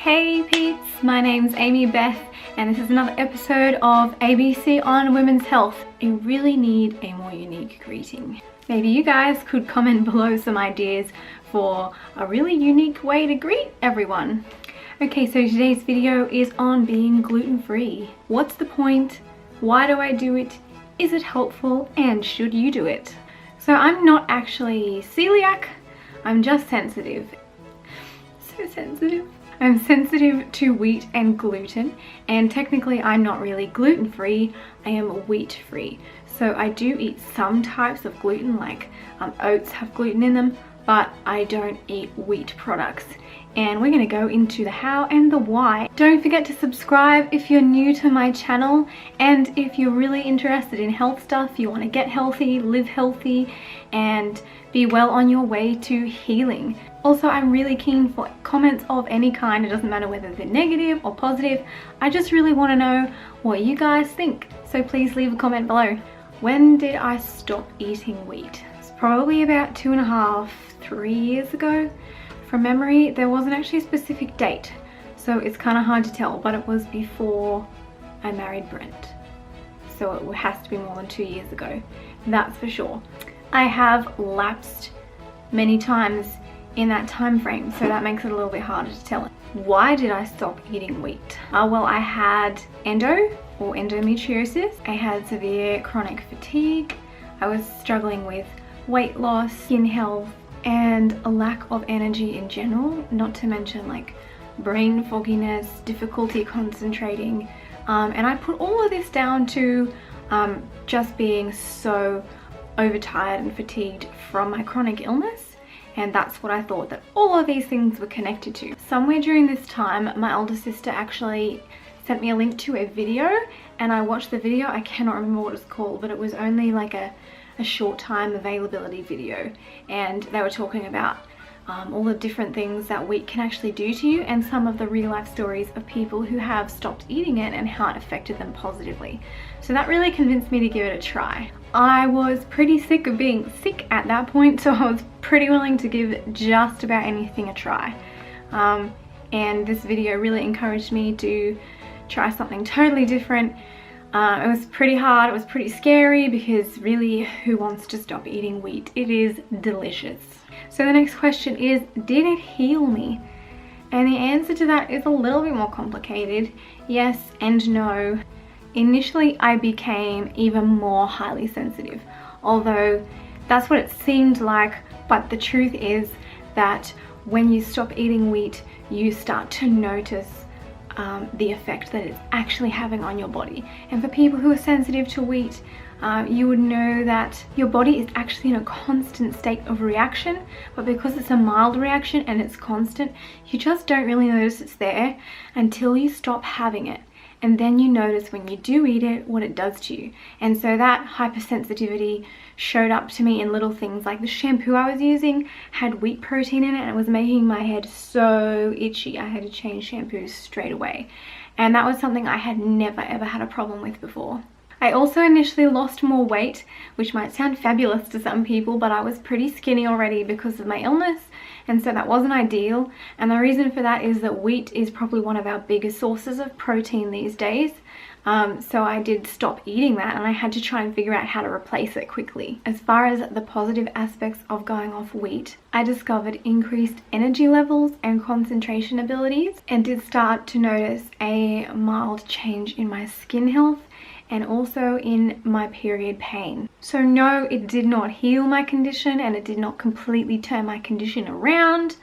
Hey peeps, my name's Amy Beth and this is another episode of ABC on Women's Health. I really need a more unique greeting. Maybe you guys could comment below some ideas for a really unique way to greet everyone. Okay, so today's video is on being gluten-free. What's the point? Why do I do it? Is it helpful? And should you do it? So I'm not actually celiac, I'm just sensitive. So sensitive. I'm sensitive to wheat and gluten, and technically I'm not really gluten-free, I am wheat-free. So I do eat some types of gluten, like oats have gluten in them, but I don't eat wheat products. And we're going to go into the how and the why. Don't forget to subscribe if you're new to my channel, and if you're really interested in health stuff, you want to get healthy, live healthy, and be well on your way to healing. Also, I'm really keen for comments of any kind. It doesn't matter whether they're negative or positive. I just really want to know what you guys think. So please leave a comment below. When did I stop eating wheat? It's probably about 2.5, 3 years ago. From memory, there wasn't actually a specific date, so it's kind of hard to tell, but it was before I married Brent. So it has to be more than 2 years ago, that's for sure. I have lapsed many times in that time frame, so that makes it a little bit harder to tell. Why did I stop eating wheat? Well, I had endometriosis. I had severe chronic fatigue. I was struggling with weight loss, skin health, and a lack of energy in general, not to mention like brain fogginess, difficulty concentrating, and I put all of this down to just being so overtired and fatigued from my chronic illness. And that's what I thought that all of these things were connected to. Somewhere during this time, my older sister actually sent me a link to a video, and I watched the video. I cannot remember what it's called, but it was only like a short time availability video, and they were talking about all the different things that wheat can actually do to you, and some of the real life stories of people who have stopped eating it and how it affected them positively. So that really convinced me to give it a try. I was pretty sick of being sick at that point, so I was pretty willing to give just about anything a try. And this video really encouraged me to try something totally different. It was pretty hard, it was pretty scary, because really, who wants to stop eating wheat? It is delicious. So the next question is, did it heal me? And the answer to that is a little bit more complicated. Yes and no. Initially, I became even more highly sensitive, although that's what it seemed like, but the truth is that when you stop eating wheat, you start to notice the effect that it's actually having on your body. And for people who are sensitive to wheat, you would know that your body is actually in a constant state of reaction, but because it's a mild reaction and it's constant, you just don't really notice it's there until you stop having it. And then you notice when you do eat it, what it does to you. And so that hypersensitivity showed up to me in little things, like the shampoo I was using had wheat protein in it, and it was making my head so itchy. I had to change shampoos straight away. And that was something I had never ever had a problem with before. I also initially lost more weight, which might sound fabulous to some people, but I was pretty skinny already because of my illness, and so that wasn't ideal. And the reason for that is that wheat is probably one of our biggest sources of protein these days. So I did stop eating that, and I had to try and figure out how to replace it quickly. As far as the positive aspects of going off wheat, I discovered increased energy levels and concentration abilities, and did start to notice a mild change in my skin health and also in my period pain. So no, it did not heal my condition, and it did not completely turn my condition around,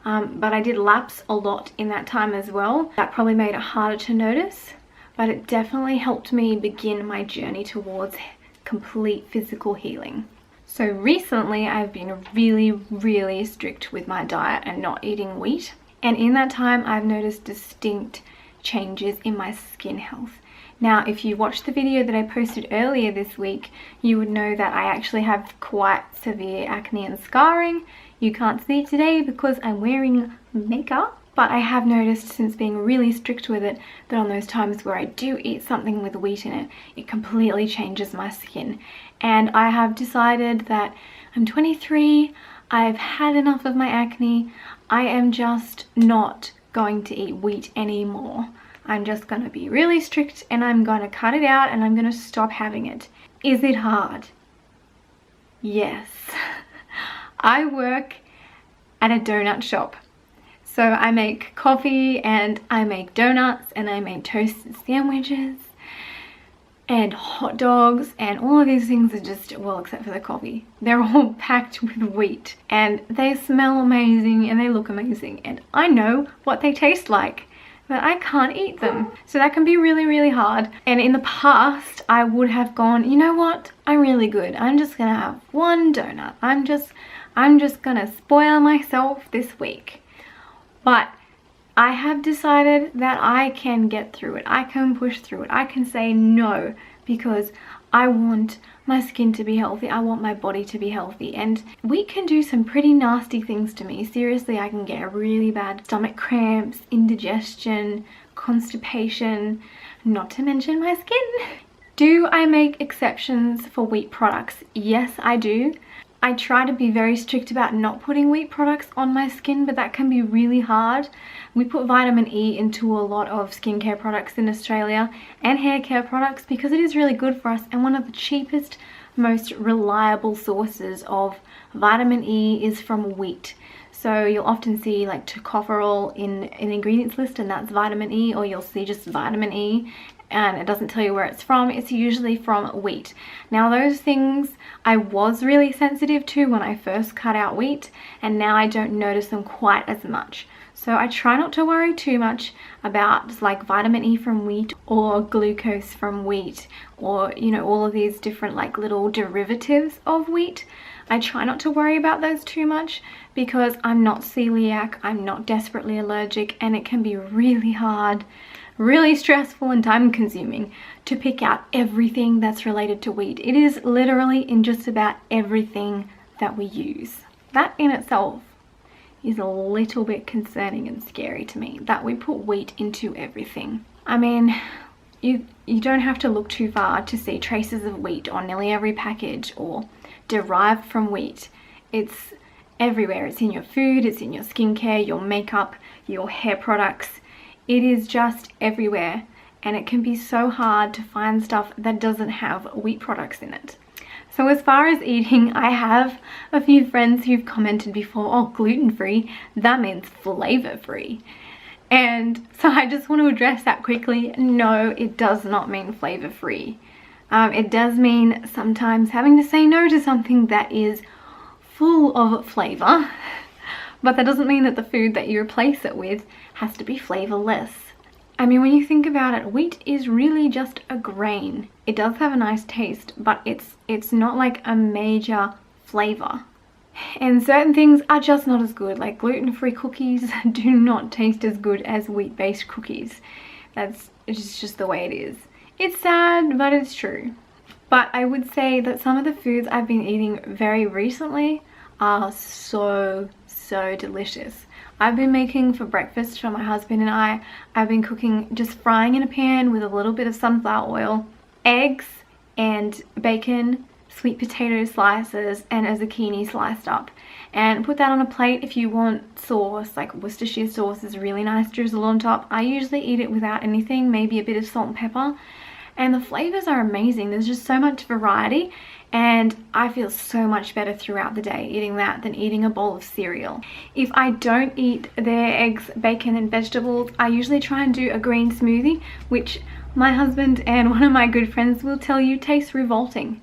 but I did lapse a lot in that time as well. That probably made it harder to notice, but it definitely helped me begin my journey towards complete physical healing. So recently I've been really strict with my diet and not eating wheat, and in that time I've noticed distinct changes in my skin health. Now, if you watched the video that I posted earlier this week, you would know that I actually have quite severe acne and scarring. You can't see it today because I'm wearing makeup, but I have noticed since being really strict with it that on those times where I do eat something with wheat in it, it completely changes my skin. And I have decided that I'm 23, I've had enough of my acne, I am just not going to eat wheat anymore. I'm just going to be really strict and I'm going to cut it out and I'm going to stop having it. Is it hard? Yes. I work at a donut shop. So I make coffee and I make donuts and I make toasted sandwiches and hot dogs, and all of these things are just, well, except for the coffee, they're all packed with wheat and they smell amazing and they look amazing and I know what they taste like, but I can't eat them. So that can be really, really hard. And in the past I would have gone, you know what, I'm really good, I'm just gonna have one donut, I'm just gonna spoil myself this week. But I have decided that I can get through it. I can push through it. I can say no because I want my skin to be healthy. I want my body to be healthy. And wheat can do some pretty nasty things to me. Seriously, I can get really bad stomach cramps, indigestion, constipation, not to mention my skin. Do I make exceptions for wheat products? Yes, I do. I try to be very strict about not putting wheat products on my skin, but that can be really hard. We put vitamin E into a lot of skincare products in Australia and hair care products because it is really good for us, and one of the cheapest, most reliable sources of vitamin E is from wheat. So you'll often see like tocopherol in an ingredients list and that's vitamin E, or you'll see just vitamin E and it doesn't tell you where it's from. It's usually from wheat. Now those things I was really sensitive to when I first cut out wheat, and now I don't notice them quite as much. So I try not to worry too much about like vitamin E from wheat or glucose from wheat, or you know, all of these different like little derivatives of wheat. I try not to worry about those too much because I'm not celiac, I'm not desperately allergic, and it can be really hard, really stressful and time consuming to pick out everything that's related to wheat. It is literally in just about everything that we use. That in itself is a little bit concerning and scary to me, that we put wheat into everything. I mean, you don't have to look too far to see traces of wheat on nearly every package or derived from wheat. It's everywhere. It's in your food, it's in your skincare, your makeup, your hair products. It is just everywhere, and it can be so hard to find stuff that doesn't have wheat products in it. So as far as eating, I have a few friends who've commented before, oh, gluten-free, that means flavor-free. And so I just want to address that quickly. No, it does not mean flavor-free. It does mean sometimes having to say no to something that is full of flavor, but that doesn't mean that the food that you replace it with has to be flavorless. I mean, when you think about it, wheat is really just a grain. It does have a nice taste, but it's not like a major flavor. And certain things are just not as good, like gluten-free cookies do not taste as good as wheat-based cookies. It's just the way it is. It's sad, but it's true. But I would say that some of the foods I've been eating very recently are so delicious. I've been making for breakfast for my husband and I've been cooking, just frying in a pan with a little bit of sunflower oil, eggs and bacon, sweet potato slices and a zucchini sliced up, and put that on a plate. If you want sauce, like Worcestershire sauce is really nice, drizzle on top. I usually eat it without anything, maybe a bit of salt and pepper, and the flavors are amazing. There's just so much variety, and I feel so much better throughout the day eating that than eating a bowl of cereal. If I don't eat their eggs, bacon and vegetables, I usually try and do a green smoothie, which my husband and one of my good friends will tell you tastes revolting.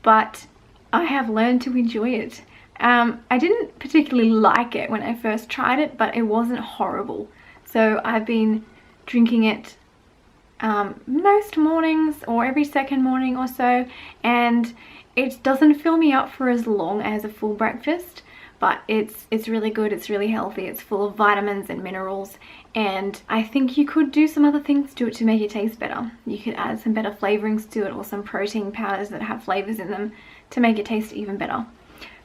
But I have learned to enjoy it. I didn't particularly like it when I first tried it, but it wasn't horrible. So I've been drinking it most mornings or every second morning or so, and it doesn't fill me up for as long as a full breakfast, but it's really good, it's really healthy, it's full of vitamins and minerals, and I think you could do some other things to it to make it taste better. You could add some better flavorings to it or some protein powders that have flavors in them to make it taste even better.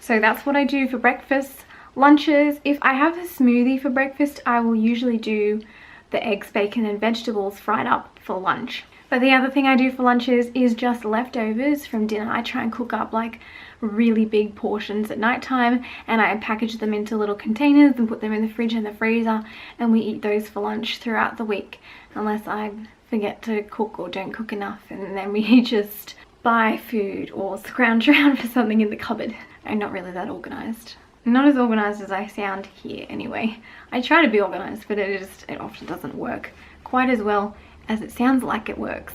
So that's what I do for breakfast. Lunches, if I have a smoothie for breakfast, I will usually do the eggs, bacon and vegetables fried up for lunch. But the other thing I do for lunches is just leftovers from dinner. I try and cook up like really big portions at night time, and I package them into little containers and put them in the fridge and the freezer, and we eat those for lunch throughout the week, unless I forget to cook or don't cook enough, and then we just buy food or scrounge around for something in the cupboard. I'm not really that organized. Not as organized as I sound here anyway. I try to be organized, but it often doesn't work quite as well as it sounds like it works.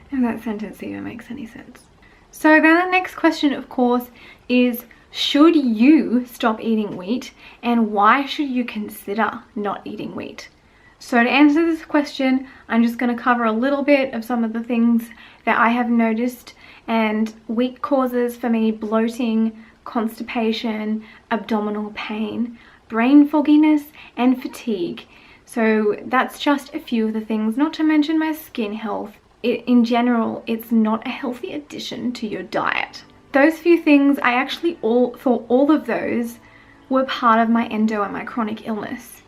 If that sentence even makes any sense. So then the next question, of course, is should you stop eating wheat, and why should you consider not eating wheat? So to answer this question, I'm just going to cover a little bit of some of the things that I have noticed. And wheat causes for me bloating, constipation, abdominal pain, brain fogginess, and fatigue. So that's just a few of the things, not to mention my skin health. In general, it's not a healthy addition to your diet. Those few things, I actually thought all of those were part of my endo and my chronic illness.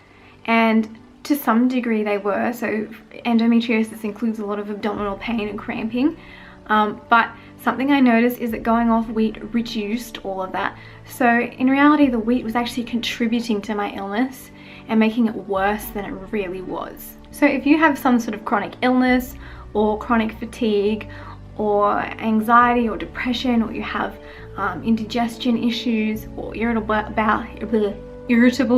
And to some degree they were. So endometriosis includes a lot of abdominal pain and cramping. But something I noticed is that going off wheat reduced all of that. So in reality, the wheat was actually contributing to my illness and making it worse than it really was. So if you have some sort of chronic illness or chronic fatigue or anxiety or depression, or you have indigestion issues or irritable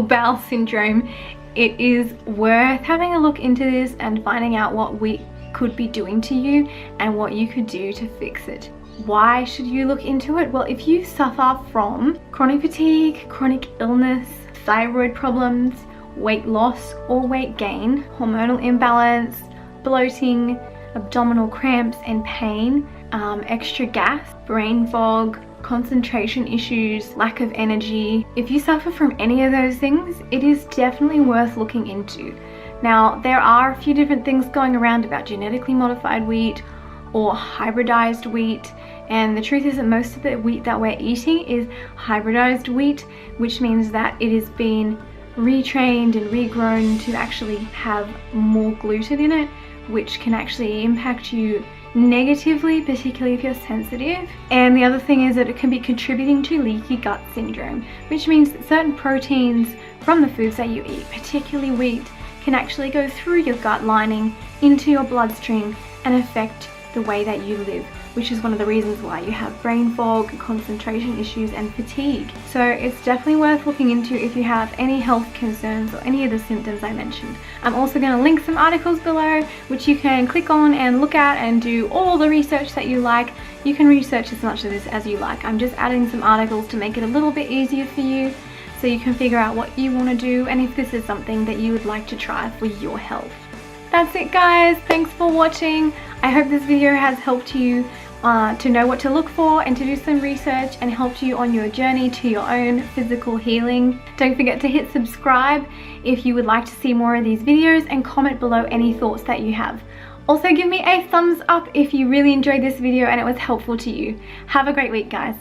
bowel syndrome, it is worth having a look into this and finding out what wheat could be doing to you and what you could do to fix it. Why should you look into it? Well, if you suffer from chronic fatigue, chronic illness, thyroid problems, weight loss or weight gain, hormonal imbalance, bloating, abdominal cramps and pain, extra gas, brain fog, concentration issues, lack of energy. If you suffer from any of those things, it is definitely worth looking into. Now, there are a few different things going around about genetically modified wheat or hybridized wheat, and the truth is that most of the wheat that we're eating is hybridized wheat, which means that it has been retrained and regrown to actually have more gluten in it, which can actually impact you negatively, particularly if you're sensitive. And the other thing is that it can be contributing to leaky gut syndrome, which means that certain proteins from the foods that you eat, particularly wheat, can actually go through your gut lining into your bloodstream and affect the way that you live, which is one of the reasons why you have brain fog, concentration issues, and fatigue. So it's definitely worth looking into if you have any health concerns or any of the symptoms I mentioned. I'm also going to link some articles below which you can click on and look at and do all the research that you like. You can research as much of this as you like. I'm just adding some articles to make it a little bit easier for you so you can figure out what you want to do and if this is something that you would like to try for your health. That's it, guys. Thanks for watching. I hope this video has helped you to know what to look for and to do some research and helped you on your journey to your own physical healing. Don't forget to hit subscribe if you would like to see more of these videos, and comment below any thoughts that you have. Also give me a thumbs up if you really enjoyed this video and it was helpful to you. Have a great week, guys.